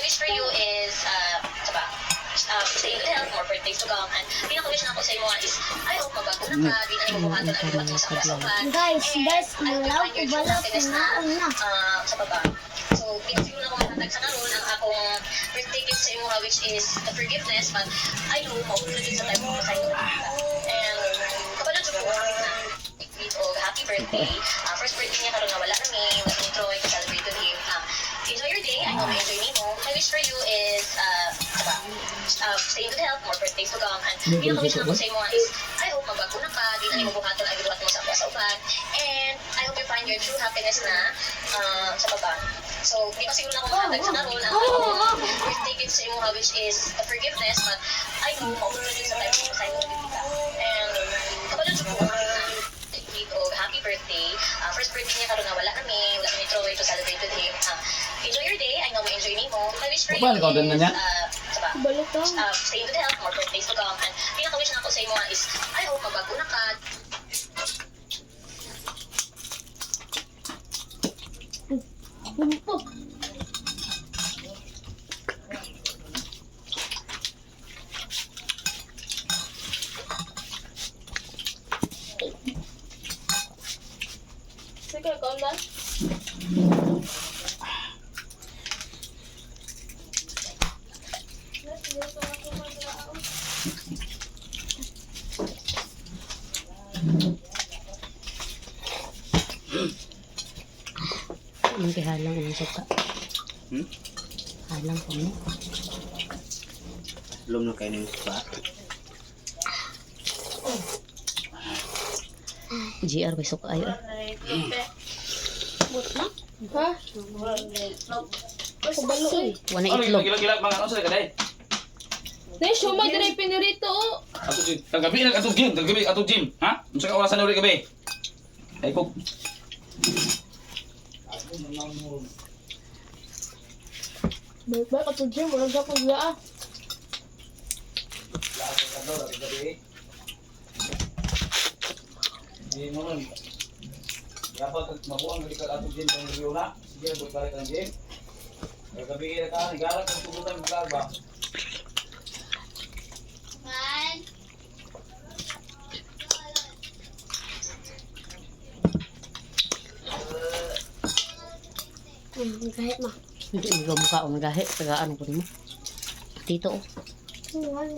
wish for you is, saba, stay in good health, more birthdays to come. And pinaka-wish na ako sa imo is, I hope magbago na ka, di na yung buhaton ang iluwat mo sa kasapan. Guys, guys, And I hope you malaw find ko your true bala happiness na kunaon na. sa baba. So, pinasigo na ko matatag sa karoon ang akong birthday gift sa imo which is the forgiveness, but I know, maulo din sa time mo sa imo. And, kapalan sa po, na happy birthday. First birthday niya karoon na wala kami, wala ni Troy to celebrate with him. Enjoy your day. I know may enjoy nimo. My wish for you is stay in good health, more birthdays to come. And pinaka-wish na ko sa imo is I hope magbago na ka, di na imo buhaton ang iluwat mo sa uban. And I hope you find your true happiness na sa baba. So, di pa siguro na ako matatag sa karoon ang birthday gift sa imo which is the forgiveness, but I know maulo din sa time mo sa imo. And kapalan sa po, happy birthday. First birthday niya karoon na wala kami, wala kami Troy to celebrate with him. Enjoy your day. I know may enjoy nimo. My wish for you is stay in good health, more birthdays to come. And pinaka-wish na ako sa imo is I hope magbago na ka. Humpok. Sige, ikaw na. Yung halang ang suka. Halang ko mo. Belum na kayo ng suka. GR may suka ayo. Ha? Kabalo eh. Wala itlog. Gila-gila mga ano sa kaday. Nay, siomay din ay pinirito oh. Ato gym. Kagabi na atong gym, kagabi atong gym, ha? Unsa ka orasan na uli gabi? Ay ko. Baik-baik ka to gym, walang ka pag laa. Di mo nun. Dapat mabuang balik ka atong gym pang review na. Sige, balik ang gym. Kagabi na ka, nagara kang tubutan maglarba. Kahit ma. Hindi ikaw mukha o nagahe. Tagaan ko mo. Tito o.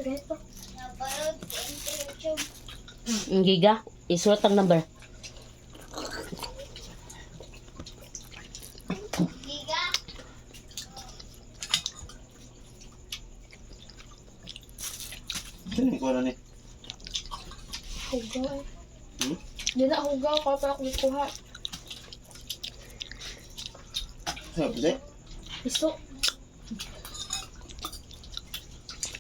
Kahit pa. Yung giga. Isulat ang number. Sino ko na ni? Hugaw eh. Di na hugaw ka pa ako kuha. Sabi de. Iso.